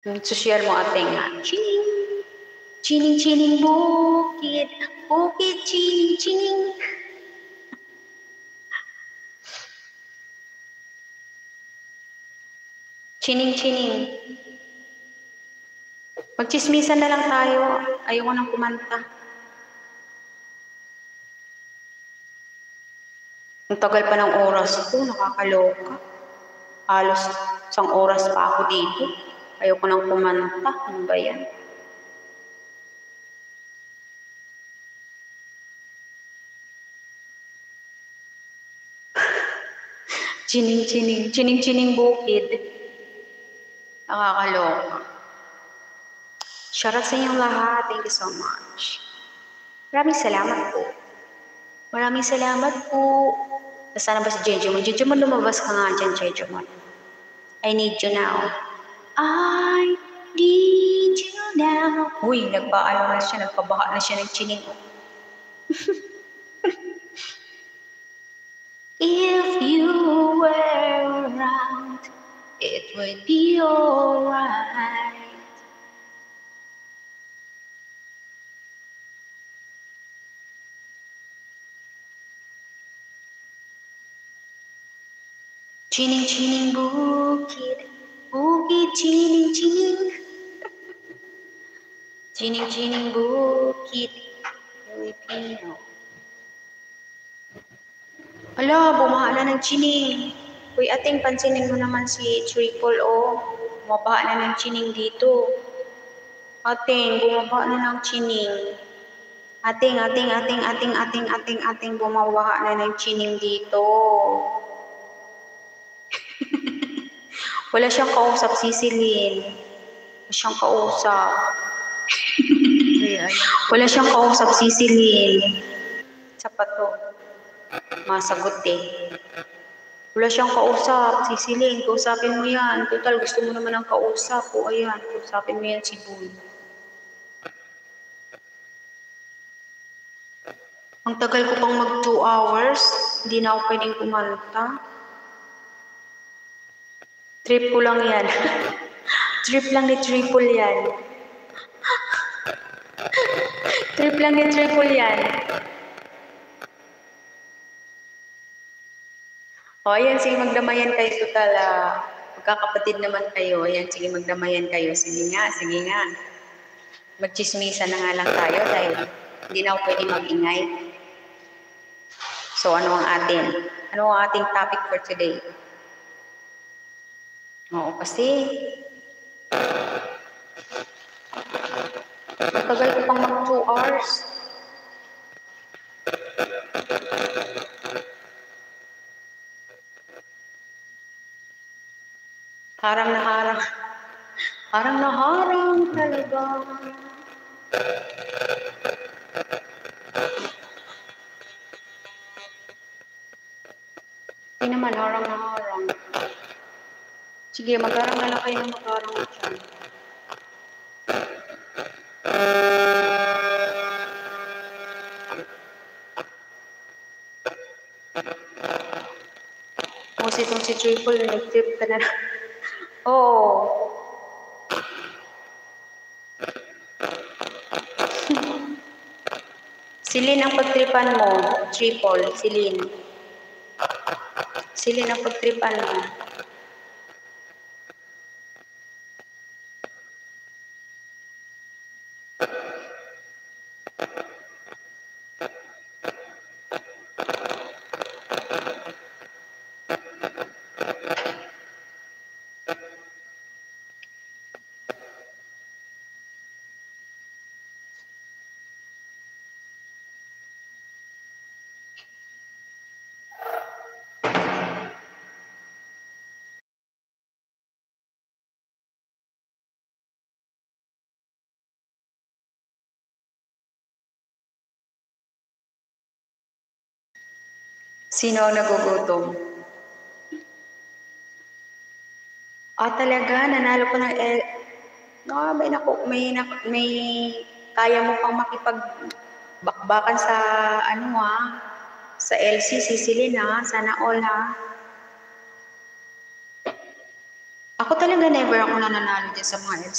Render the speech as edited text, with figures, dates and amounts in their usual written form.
Sosyal mo ating nga. Chining! Chining, chining, bukid. Bukid, chining, chining. Chining, chining. Magchismisan na lang tayo. Ayoko nang kumanta. Ang tagal pa ng oras ko, nakakaloka. Halos 1 oras pa ako dito. Ayoko nang kumanta. Ano ba yan? Chining, chining. Chining, chining, bukid. Nakakaloka. Shoutout sa inyong lahat. Thank you so much. Maraming salamat po. Maraming salamat po. Nasaan ba si Jejomon? Jejomon, lumabas ka nga dyan, Jejomon. I need you now. I need you now. Uy, nagpaano na siya, nagpabaha na siya ng chining. If you were around, it would be alright. Chining, chining, bukid. Bukid, chining, chining. Chining, chining, bukid. Filipino. Ala, bumaha na ng chining. Uy, ating pansinin mo naman si Triple O. Bumabaha na ng chining dito. Ating, bumabaha na ng chining. Ating, bumabaha na ng chining dito. Wala siyang kausap, si Celine. Wala siyang kausap. Wala siyang kausap, si Celine. Sapat to. Masagot eh. Wala siyang kausap, si Celine. Kausapin mo yan. Total, gusto mo naman ng kausap. O ayan, kausapin mo yan si Boy. Ang tagal ko pang mag 2 hours. Hindi na ako pwedeng kumanta. Trip ko lang yan. Trip lang ni Triple yan. Trip lang ni Triple yan. O, ayan, sige, magdamayan kayo. Total, magkakapatid naman kayo. Ayan, sige, magdamayan kayo. Sige nga, sige nga. Magchismisa na nga lang tayo dahil hindi na ako pwede mag-ingay. So, ano ang ating topic for today? Oo, kasi matagal ko pang mag 2 hours. Harang na harang. Harang na harang talaga. Hindi naman, harang na harang. Sige, mag-harang na lang kayo ng mag-harang dyan. Itong si Triple, nag-trip ka na. Oo. Celine ang pagtripan mo, Triple, Celine. Celine ang pagtripan mo. Sino ang nagugutom? Talaga, nanalo ko ng may kaya mo pang makipagbakbakan sa sa LC, si Celine, sana all ha. Ako talaga never ako nananalo dyan sa mga LC.